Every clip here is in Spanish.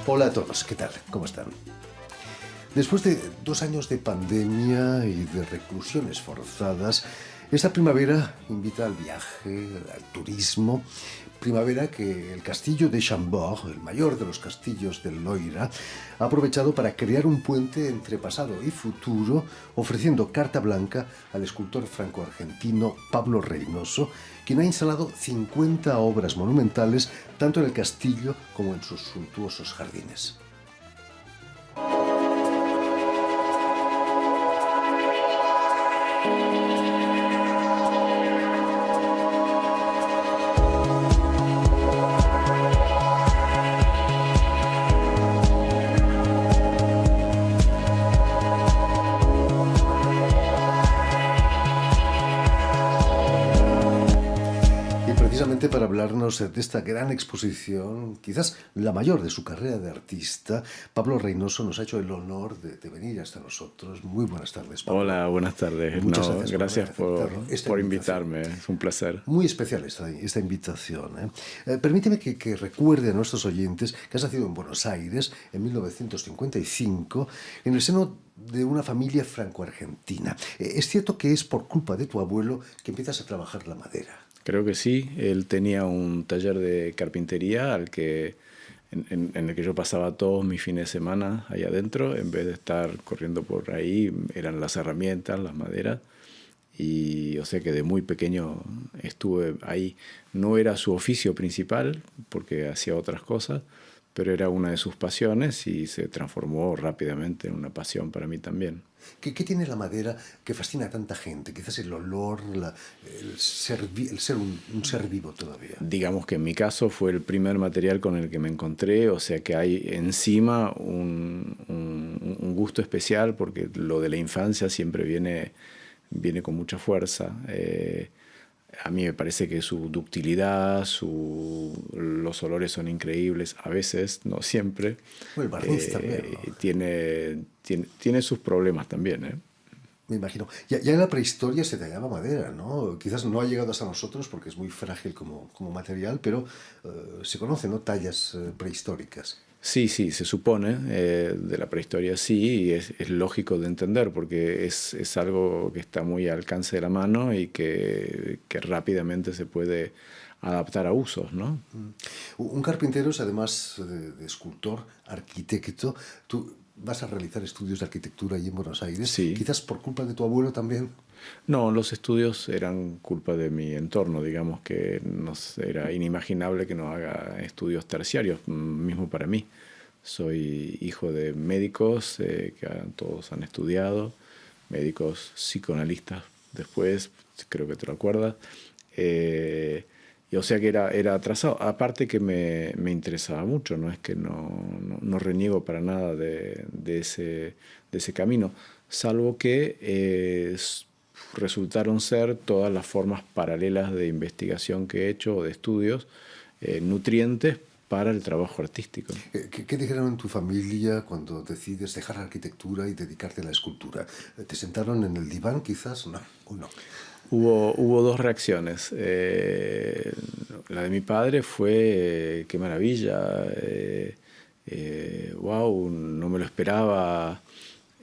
Hola a todos, ¿qué tal? ¿Cómo están? Después de 2 años de pandemia y de reclusiones forzadas, esta primavera invita al viaje, al turismo. Primavera que el castillo de Chambord, el mayor de los castillos del Loira, ha aprovechado para crear un puente entre pasado y futuro, ofreciendo carta blanca al escultor franco-argentino Pablo Reynoso, quien ha instalado 50 obras monumentales tanto en el castillo como en sus suntuosos jardines. Precisamente para hablarnos de esta gran exposición, quizás la mayor de su carrera de artista, Pablo Reynoso nos ha hecho el honor de venir hasta nosotros. Muy buenas tardes, Pablo. Hola, buenas tardes. Muchas gracias por invitación. invitarme, es un placer. Muy especial esta invitación. Permíteme que recuerde a nuestros oyentes que has nacido en Buenos Aires en 1955, en el seno de una familia franco-argentina. Es cierto que es por culpa de tu abuelo que empiezas a trabajar la madera. Creo que sí. Él tenía un taller de carpintería en el que yo pasaba todos mis fines de semana ahí adentro. En vez de estar corriendo por ahí, eran las herramientas, las maderas. Y o sea que de muy pequeño estuve ahí. No era su oficio principal, porque hacía otras cosas, pero era una de sus pasiones y se transformó rápidamente en una pasión para mí también. ¿Qué tiene la madera que fascina a tanta gente? Quizás el olor, el ser un ser vivo todavía. Digamos que en mi caso fue el primer material con el que me encontré, o sea que hay encima un gusto especial porque lo de la infancia siempre viene con mucha fuerza. A mí me parece que su ductilidad, los olores son increíbles, a veces, no siempre. Bueno, el barniz también, ¿no? Tiene sus problemas también, ¿eh? Me imagino. Ya en la prehistoria se tallaba madera, ¿no? Quizás no ha llegado hasta nosotros porque es muy frágil como material, pero se conocen, ¿no?, tallas prehistóricas. Sí, se supone, de la prehistoria sí, y es lógico de entender porque es algo que está muy al alcance de la mano y que rápidamente se puede adaptar a usos, ¿no? Un carpintero es además de escultor, arquitecto. Tú vas a realizar estudios de arquitectura allí en Buenos Aires, Sí. Quizás por culpa de tu abuelo también. No, los estudios eran culpa de mi entorno, digamos que era inimaginable que no haga estudios terciarios, mismo para mí. Soy hijo de médicos que todos han estudiado, médicos psicoanalistas después, creo que te lo acuerdas. Y o sea que era atrasado. Aparte que me interesaba mucho, no es que no reniego para nada de ese camino, salvo que resultaron ser todas las formas paralelas de investigación que he hecho o de estudios nutrientes para el trabajo artístico. ¿Qué dijeron en tu familia cuando decides dejar la arquitectura y dedicarte a la escultura? ¿Te sentaron en el diván quizás? No, ¿o no? Hubo dos reacciones. La de mi padre fue qué maravilla, wow, no me lo esperaba,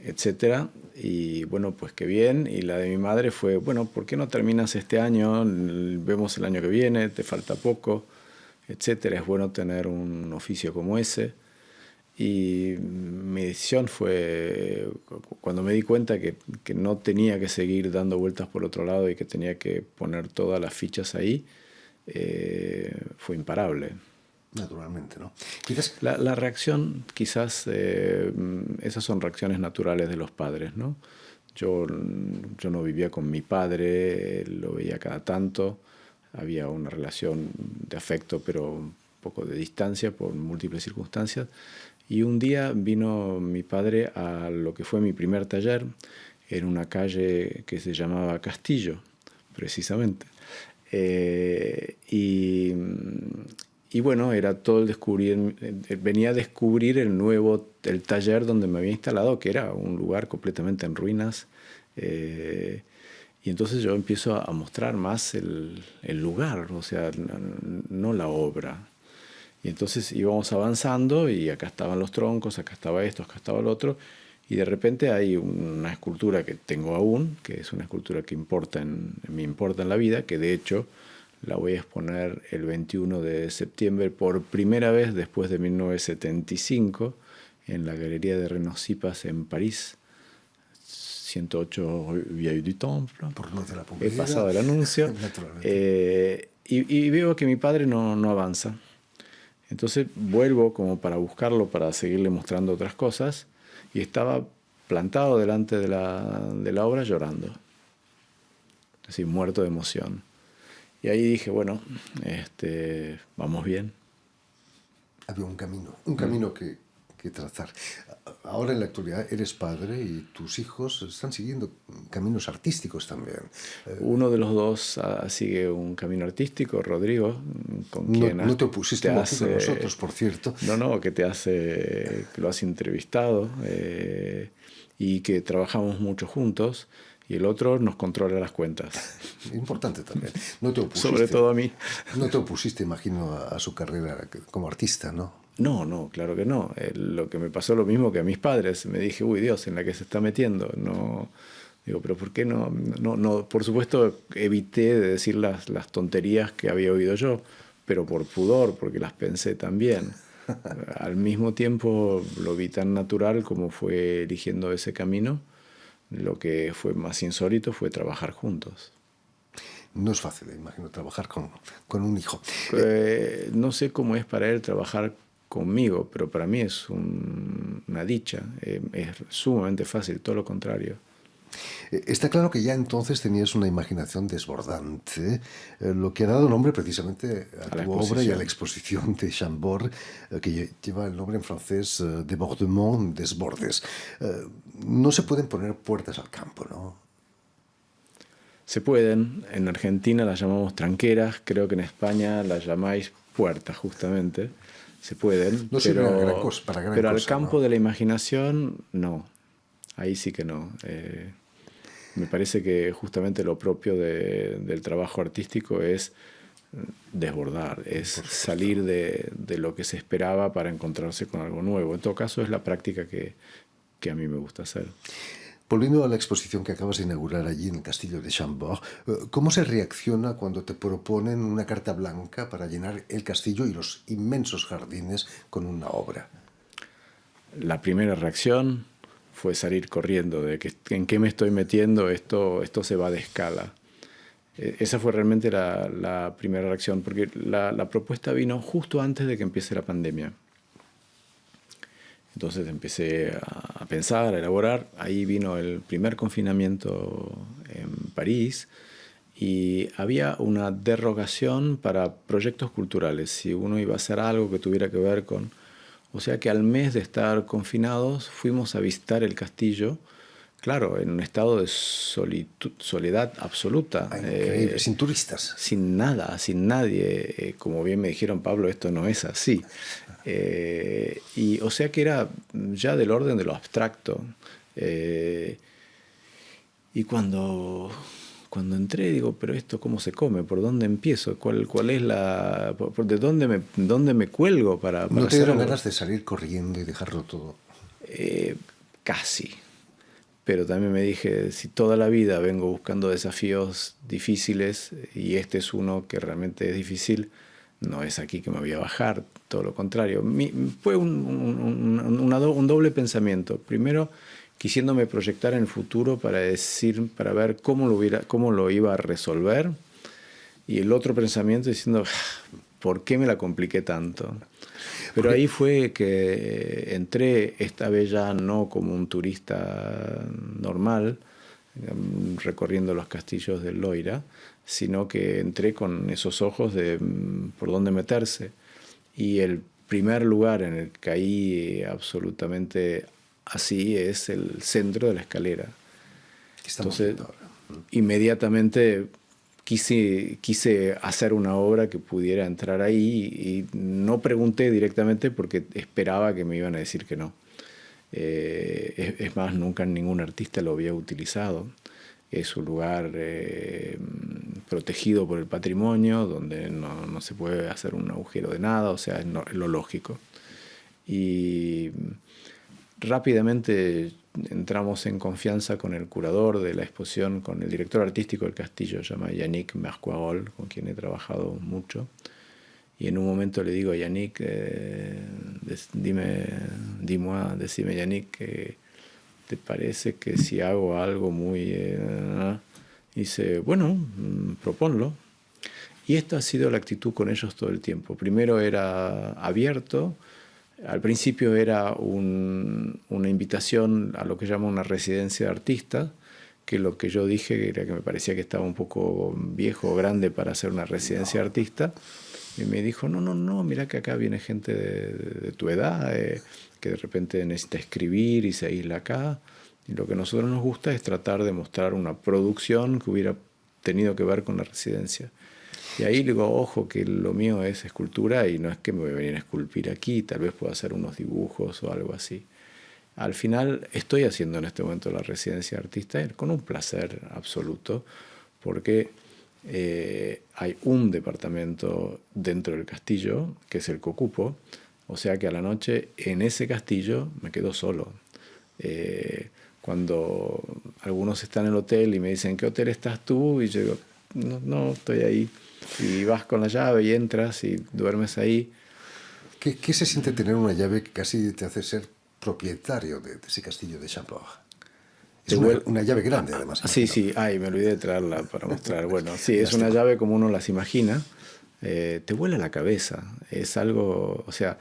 etcétera. Y bueno, pues qué bien. Y la de mi madre fue, bueno, ¿por qué no terminas este año? Vemos el año que viene, te falta poco, etcétera. Es bueno tener un oficio como ese. Y mi decisión fue, cuando me di cuenta que no tenía que seguir dando vueltas por otro lado y que tenía que poner todas las fichas ahí, fue imparable. Naturalmente, ¿no? Quizás La reacción, quizás, esas son reacciones naturales de los padres, ¿no? Yo no vivía con mi padre, lo veía cada tanto, había una relación de afecto, pero un poco de distancia por múltiples circunstancias. Y un día vino mi padre a lo que fue mi primer taller en una calle que se llamaba Castillo, precisamente. Y bueno, era todo venía a descubrir el taller donde me había instalado, que era un lugar completamente en ruinas. Y entonces yo empiezo a mostrar más el lugar, o sea, no la obra. Y entonces íbamos avanzando y acá estaban los troncos, acá estaba esto, acá estaba el otro. Y de repente hay una escultura que tengo aún, que es una escultura que me importa en la vida, que de hecho la voy a exponer el 21 de septiembre por primera vez después de 1975 en la Galería de Renocipas en París, 108 Vieille du Temple. Por no de la He pasado el anuncio. Y veo que mi padre no avanza. Entonces vuelvo como para buscarlo, para seguirle mostrando otras cosas, y estaba plantado delante de la obra llorando, así muerto de emoción. Y ahí dije, bueno, vamos bien. Había un camino que trazar. Ahora en la actualidad eres padre y tus hijos están siguiendo caminos artísticos también. Uno de los dos sigue un camino artístico, Rodrigo, con quien no te opusiste mucho con nosotros, por cierto. Que lo has entrevistado y que trabajamos mucho juntos. Y el otro nos controla las cuentas. Importante también. No te opusiste, sobre todo a mí. No te opusiste, imagino, a su carrera como artista, ¿no? No, claro que no. Lo que me pasó lo mismo que a mis padres. Me dije, uy, Dios, en la que se está metiendo. No, digo, pero ¿por qué no? Por supuesto, evité de decir las tonterías que había oído yo, pero por pudor, porque las pensé también. Al mismo tiempo lo vi tan natural como fue eligiendo ese camino. Lo que fue más insólito fue trabajar juntos. No es fácil, imagino, trabajar con un hijo. No sé cómo es para él trabajar conmigo, pero para mí es una dicha. Es sumamente fácil, todo lo contrario. Está claro que ya entonces tenías una imaginación desbordante, lo que ha dado nombre precisamente a tu obra y a la exposición de Chambord, que lleva el nombre en francés Débordement, desbordes. No se pueden poner puertas al campo, ¿no? Se pueden. En Argentina las llamamos tranqueras, creo que en España las llamáis puertas, justamente. Se pueden, no pero al campo, ¿no?, de la imaginación, no. Ahí sí que no. Me parece que justamente lo propio del trabajo artístico es desbordar, es salir de lo que se esperaba para encontrarse con algo nuevo. En todo caso, es la práctica que a mí me gusta hacer. Volviendo a la exposición que acabas de inaugurar allí en el Castillo de Chambord, ¿cómo se reacciona cuando te proponen una carta blanca para llenar el castillo y los inmensos jardines con una obra? La primera reacción fue salir corriendo, de que en qué me estoy metiendo, esto se va de escala. Esa fue realmente la primera reacción, porque la propuesta vino justo antes de que empiece la pandemia. Entonces empecé a pensar, a elaborar. Ahí vino el primer confinamiento en París y había una derogación para proyectos culturales. Si uno iba a hacer algo que tuviera que ver con... O sea que al mes de estar confinados fuimos a visitar el castillo, claro, en un estado de soledad absoluta. Increíble, sin turistas. Sin nada, sin nadie. Como bien me dijeron, Pablo, esto no es así. Y o sea que era ya del orden de lo abstracto. Y cuando entré, digo, pero esto cómo se come, ¿por dónde empiezo? ¿Cuál es de dónde me cuelgo para ¿No te dieron algo? ganas de salir corriendo y dejarlo todo? Casi. Pero también me dije, si toda la vida vengo buscando desafíos difíciles y este es uno que realmente es difícil, no es aquí que me voy a bajar, todo lo contrario. Fue un doble pensamiento. Primero, quisiéndome proyectar en el futuro para ver cómo lo iba a resolver. Y el otro pensamiento diciendo, ¿por qué me la compliqué tanto? Pero ahí fue que entré, esta vez ya no como un turista normal, recorriendo los castillos del Loira, sino que entré con esos ojos de por dónde meterse. Y el primer lugar en el que caí absolutamente así es el centro de la escalera. Entonces, inmediatamente quise hacer una obra que pudiera entrar ahí y no pregunté directamente porque esperaba que me iban a decir que no. Es más, nunca ningún artista lo había utilizado. es un lugar protegido por el patrimonio, donde no se puede hacer un agujero de nada, o sea, es lo lógico. Y rápidamente entramos en confianza con el curador de la exposición, con el director artístico del castillo, se llama Yannick Mercoirol, con quien he trabajado mucho. Y en un momento le digo a Yannick, decime Yannick, ¿te parece que si hago algo muy... dice, bueno, proponlo. Y esta ha sido la actitud con ellos todo el tiempo. Primero era abierto. Al principio era una invitación a lo que llama una residencia de artistas, que lo que yo dije era que me parecía que estaba un poco viejo o grande para hacer una residencia de artista. Y me dijo, no, mira que acá viene gente de tu edad, que de repente necesita escribir y se aísla acá. Y lo que a nosotros nos gusta es tratar de mostrar una producción que hubiera tenido que ver con la residencia. Y ahí le digo, ojo, que lo mío es escultura y no es que me voy a venir a esculpir aquí, tal vez pueda hacer unos dibujos o algo así. Al final estoy haciendo en este momento la residencia de artista con un placer absoluto, porque hay un departamento dentro del castillo, que es el que ocupo, o sea que a la noche en ese castillo me quedo solo. Cuando algunos están en el hotel y me dicen, ¿qué hotel estás tú? Y yo digo, no, estoy ahí. Y vas con la llave y entras y duermes ahí. ¿Qué se siente tener una llave que casi te hace ser propietario de ese castillo de Chambord? Es una llave grande, además. Sí. Ay, me olvidé de traerla para mostrar. Bueno, sí, es una llave como uno las imagina. Te vuela la cabeza. Es algo, o sea,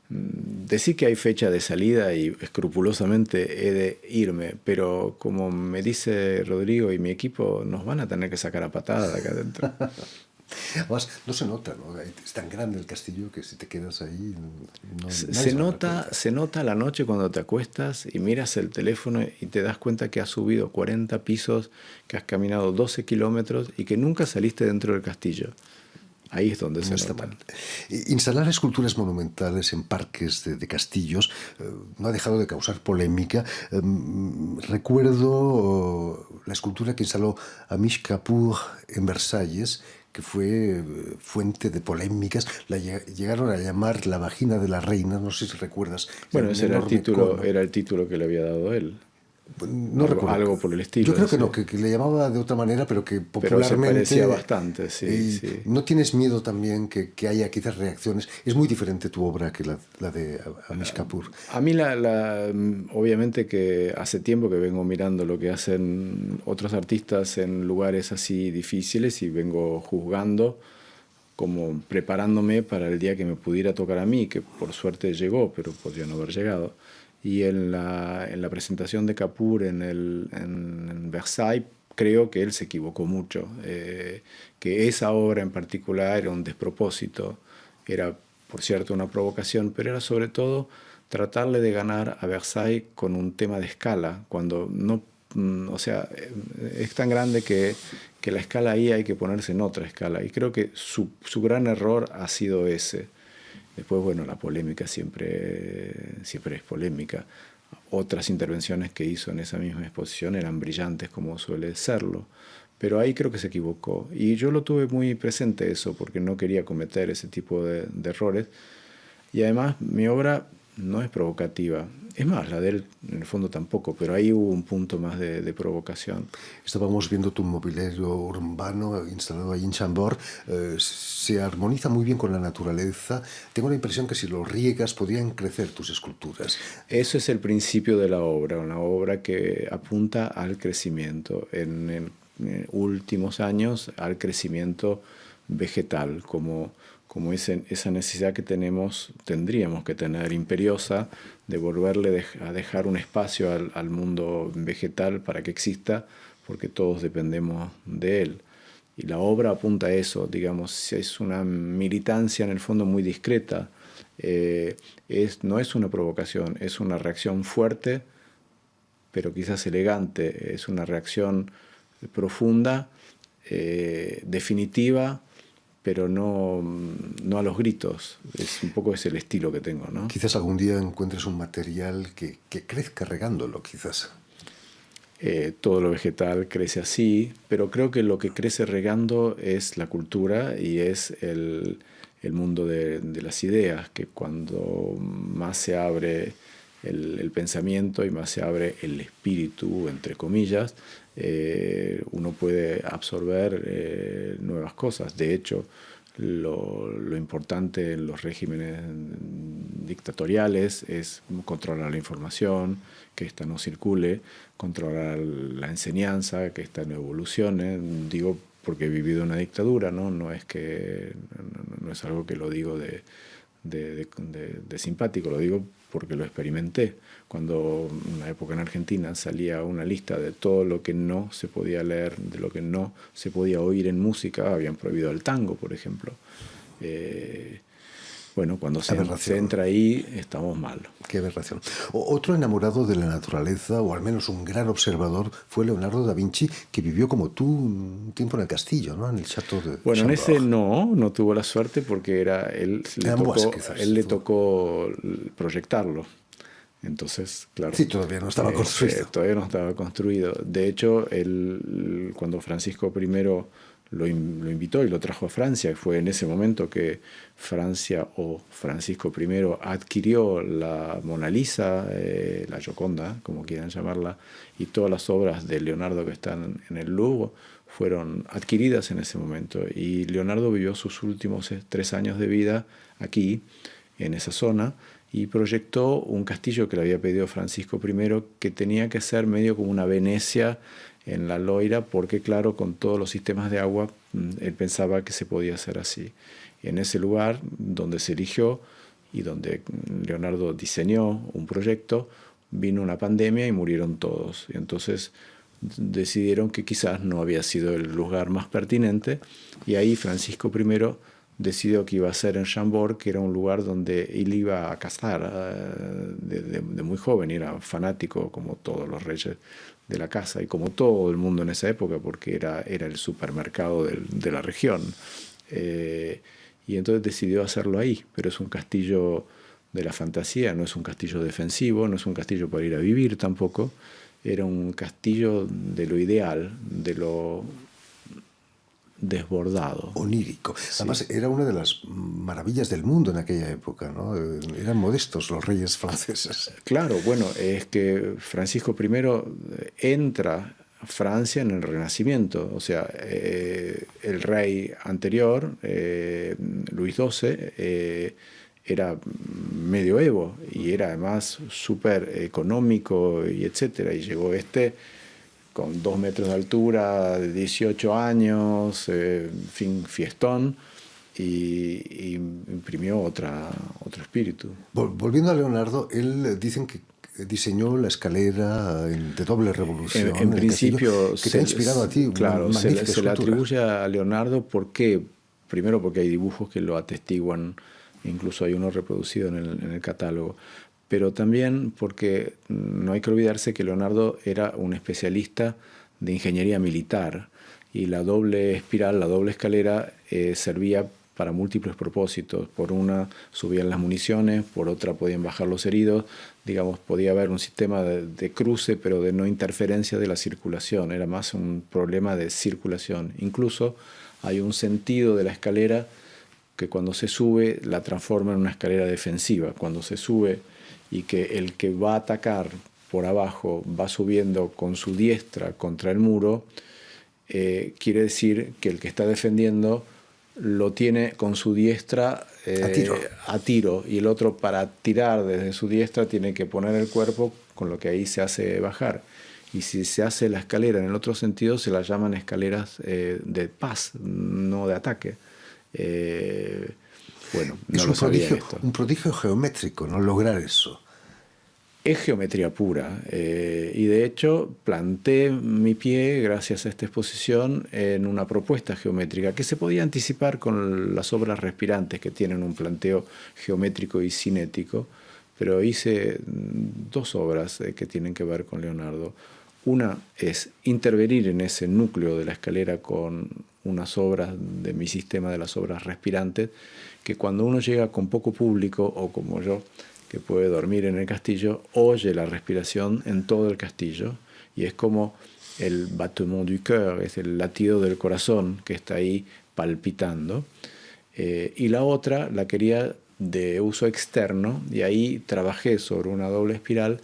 decir que hay fecha de salida y escrupulosamente he de irme, pero como me dice Rodrigo y mi equipo, nos van a tener que sacar a patada acá adentro. Además, no se nota, ¿no? Es tan grande el castillo que si te quedas ahí... Se nota a la noche cuando te acuestas y miras el teléfono y te das cuenta que has subido 40 pisos, que has caminado 12 kilómetros y que nunca saliste dentro del castillo. Ahí es donde se nota. Instalar esculturas monumentales en parques de castillos no ha dejado de causar polémica. Recuerdo la escultura que instaló Amish Kapoor en Versalles, que fue fuente de polémicas. La llegaron a llamar la vagina de la reina, no sé si recuerdas. Bueno, ese era el título que le había dado él. No recuerdo. Algo por el estilo. Yo creo que no, que le llamaba de otra manera, pero que popularmente... Pero se parecía bastante, sí. ¿No tienes miedo también que haya quizás reacciones? Es muy diferente tu obra que la de Amish Kapoor. A mí, obviamente que hace tiempo que vengo mirando lo que hacen otros artistas en lugares así difíciles y vengo juzgando, como preparándome para el día que me pudiera tocar a mí, que por suerte llegó, pero podría no haber llegado. Y en la presentación de Kapoor en Versailles, creo que él se equivocó mucho, que esa obra en particular era un despropósito, era por cierto una provocación, pero era sobre todo tratarle de ganar a Versailles con un tema de escala, cuando no, o sea, es tan grande que la escala ahí hay que ponerse en otra escala, y creo que su gran error ha sido ese. Después, bueno, la polémica siempre es polémica. Otras intervenciones que hizo en esa misma exposición eran brillantes, como suele serlo. Pero ahí creo que se equivocó. Y yo lo tuve muy presente eso, porque no quería cometer ese tipo de errores. Y además, mi obra no es provocativa. Es más, la de él en el fondo tampoco, pero ahí hubo un punto más de provocación. Estábamos viendo tu mobiliario urbano instalado ahí en Chambord. Se armoniza muy bien con la naturaleza. Tengo la impresión que si lo riegas podrían crecer tus esculturas. Eso es el principio de la obra, una obra que apunta al crecimiento. En últimos años, al crecimiento vegetal, como esa necesidad que tendríamos que tener imperiosa de volverle a dejar un espacio al mundo vegetal para que exista, porque todos dependemos de él. Y la obra apunta a eso, digamos, es una militancia en el fondo muy discreta, no es una provocación, es una reacción fuerte, pero quizás elegante, es una reacción profunda, definitiva, pero no a los gritos. Es un poco ese el estilo que tengo, ¿no? Quizás algún día encuentres un material que crezca regándolo, quizás. Todo lo vegetal crece así, pero creo que lo que crece regando es la cultura y es el mundo de las ideas, que cuando más se abre el pensamiento y más se abre el espíritu, entre comillas, uno puede absorber nuevas cosas. De hecho, lo importante en los regímenes dictatoriales es controlar la información, que ésta no circule, controlar la enseñanza, que ésta no evolucione. Digo porque he vivido una dictadura, ¿no? No es algo que lo digo de simpático, lo digo porque lo experimenté. Cuando en una época en Argentina salía una lista de todo lo que no se podía leer, de lo que no se podía oír en música, habían prohibido el tango, por ejemplo. Bueno, cuando se entra ahí, estamos mal. Qué aberración. Otro enamorado de la naturaleza, o al menos un gran observador, fue Leonardo da Vinci, que vivió como tú un tiempo en el castillo, ¿no? En el Chateau de Bueno, en Chambord. ese no tuvo la suerte porque le tocó proyectarlo. Entonces, claro. Sí, todavía no estaba construido. Todavía no estaba construido. De hecho, cuando Francisco I lo invitó y lo trajo a Francia, fue en ese momento que Francia o Francisco I adquirió la Mona Lisa, la Gioconda, como quieran llamarla, y todas las obras de Leonardo que están en el Louvre fueron adquiridas en ese momento. Y Leonardo vivió sus últimos 3 años de vida aquí, en esa zona, y proyectó un castillo que le había pedido Francisco I, que tenía que ser medio como una Venecia en la Loira, porque claro, con todos los sistemas de agua, él pensaba que se podía hacer así. En ese lugar donde se eligió y donde Leonardo diseñó un proyecto, vino una pandemia y murieron todos. Y entonces decidieron que quizás no había sido el lugar más pertinente, y ahí Francisco I decidió que iba a ser en Chambord, que era un lugar donde él iba a cazar de muy joven, y era fanático como todos los reyes de la casa y como todo el mundo en esa época, porque era el supermercado de la región. Y entonces decidió hacerlo ahí, pero es un castillo de la fantasía, no es un castillo defensivo, no es un castillo para ir a vivir tampoco, era un castillo de lo ideal, de lo desbordado. Onírico. Sí. Además, era una de las maravillas del mundo en aquella época, ¿no? Eran modestos los reyes franceses. Claro, bueno, es que Francisco I entra a Francia en el Renacimiento. O sea, el rey anterior, Luis XII, era medioevo y era además súper económico y etcétera. Y llegó con 2 metros de altura, de 18 años, fiestón, y imprimió otro espíritu. Volviendo a Leonardo, él dicen que diseñó la escalera de doble revolución. En principio, que te ha inspirado a ti. Claro, se le atribuye a Leonardo. ¿Por qué? Primero porque hay dibujos que lo atestiguan, incluso hay uno reproducido en el catálogo. Pero también porque no hay que olvidarse que Leonardo era un especialista de ingeniería militar, y la doble espiral, la doble escalera, servía para múltiples propósitos. Por una subían las municiones, por otra podían bajar los heridos. Digamos, podía haber un sistema de cruce, pero de no interferencia de la circulación. Era más un problema de circulación. Incluso hay un sentido de la escalera que cuando se sube la transforma en una escalera defensiva. Cuando se sube y que el que va a atacar por abajo va subiendo con su diestra contra el muro, quiere decir que el que está defendiendo lo tiene con su diestra a tiro, y el otro, para tirar desde su diestra, tiene que poner el cuerpo, con lo que ahí se hace bajar. Y si se hace la escalera en el otro sentido, se las llaman escaleras de paz, no de ataque. Bueno, no es lo sabía esto. Un prodigio geométrico, ¿no? Lograr eso. Es geometría pura, y de hecho planté mi pie, gracias a esta exposición, en una propuesta geométrica que se podía anticipar con las obras respirantes, que tienen un planteo geométrico y cinético, pero hice 2 obras que tienen que ver con Leonardo. Una es intervenir en ese núcleo de la escalera con unas obras de mi sistema de las obras respirantes, que cuando uno llega con poco público, o como yo, que puede dormir en el castillo, oye la respiración en todo el castillo, y es como el battement du cœur, es el latido del corazón que está ahí palpitando. Y la otra la quería de uso externo, y ahí trabajé sobre una doble espiral,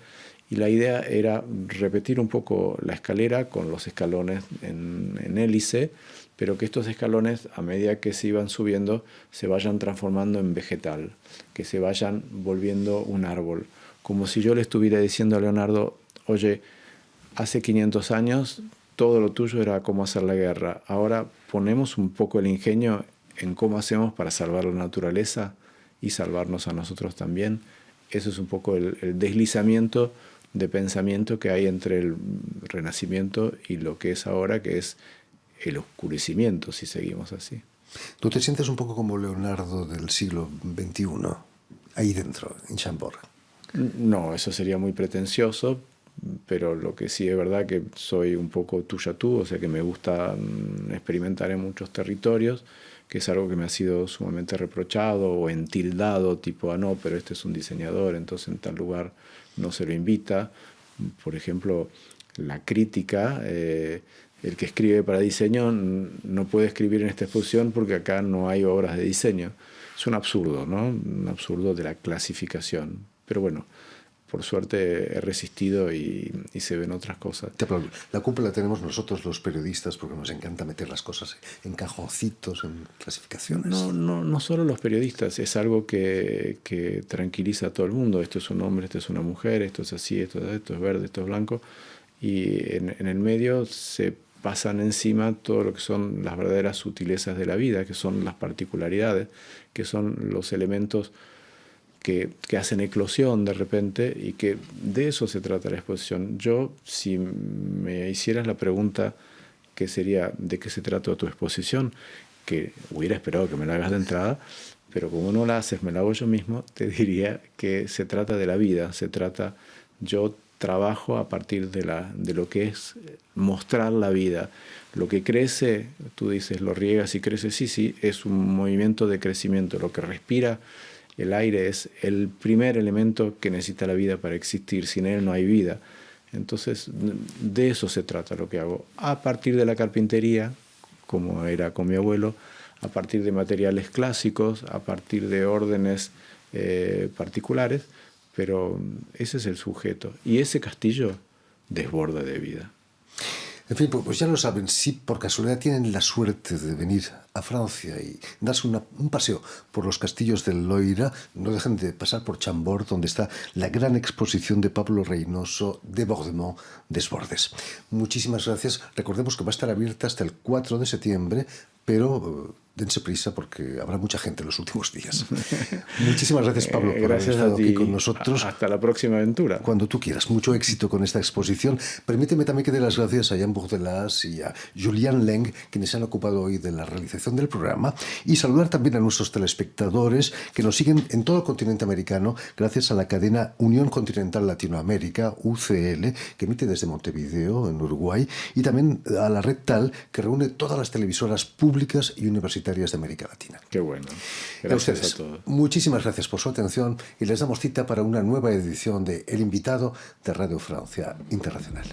y la idea era repetir un poco la escalera con los escalones en hélice, pero que estos escalones, a medida que se iban subiendo, se vayan transformando en vegetal, que se vayan volviendo un árbol. Como si yo le estuviera diciendo a Leonardo, oye, hace 500 años todo lo tuyo era cómo hacer la guerra. Ahora ponemos un poco el ingenio en cómo hacemos para salvar la naturaleza y salvarnos a nosotros también. Eso es un poco el deslizamiento de pensamiento que hay entre el Renacimiento y lo que es ahora, que es el oscurecimiento, si seguimos así. ¿Tú te sientes un poco como Leonardo del siglo XXI, ahí dentro, en Chambord? No, eso sería muy pretencioso, pero lo que sí es verdad que soy un poco tú ya tú, o sea que me gusta experimentar en muchos territorios, que es algo que me ha sido sumamente reprochado o entildado, tipo, no, pero este es un diseñador, entonces en tal lugar no se lo invita. Por ejemplo, la crítica, el que escribe para diseño no puede escribir en esta exposición porque acá no hay obras de diseño. Es un absurdo, ¿no? Un absurdo de la clasificación. Pero bueno, por suerte he resistido y se ven otras cosas. Te aplaudo. La culpa la tenemos nosotros los periodistas porque nos encanta meter las cosas en cajoncitos, en clasificaciones. No solo los periodistas, es algo que tranquiliza a todo el mundo. Esto es un hombre, esto es una mujer, esto es así, esto es verde, esto es blanco. Y en el medio se pasan encima todo lo que son las verdaderas sutilezas de la vida, que son las particularidades, que son los elementos que hacen eclosión de repente, y que de eso se trata la exposición. Yo, si me hicieras la pregunta que sería ¿de qué se trata tu exposición?, que hubiera esperado que me la hagas de entrada, pero como no la haces, me la hago yo mismo, te diría que se trata de la vida, yo trabajo a partir de lo que es mostrar la vida. Lo que crece, tú dices, lo riegas y crece, sí, es un movimiento de crecimiento. Lo que respira el aire es el primer elemento que necesita la vida para existir. Sin él no hay vida. Entonces, de eso se trata lo que hago. A partir de la carpintería, como era con mi abuelo, a partir de materiales clásicos, a partir de órdenes particulares, pero ese es el sujeto. Y ese castillo desborda de vida. En fin, pues ya lo saben, si por casualidad tienen la suerte de venir a Francia y darse un paseo por los castillos del Loira, no dejen de pasar por Chambord, donde está la gran exposición de Pablo Reynoso, Débordement, Desbordes. Muchísimas gracias. Recordemos que va a estar abierta hasta el 4 de septiembre, pero dense prisa porque habrá mucha gente en los últimos días. Muchísimas gracias, Pablo, por haber estado aquí con nosotros. Hasta la próxima aventura. Cuando tú quieras. Mucho éxito con esta exposición. Permíteme también que dé las gracias a Jan Bourdelas y a Julian Leng, quienes se han ocupado hoy de la realización del programa, y saludar también a nuestros telespectadores que nos siguen en todo el continente americano gracias a la cadena Unión Continental Latinoamérica, UCL, que emite desde Montevideo, en Uruguay, y también a la red TAL, que reúne todas las televisoras públicas y universitarias de América Latina. Qué bueno. Gracias a todos. Muchísimas gracias por su atención y les damos cita para una nueva edición de El Invitado de Radio Francia Internacional.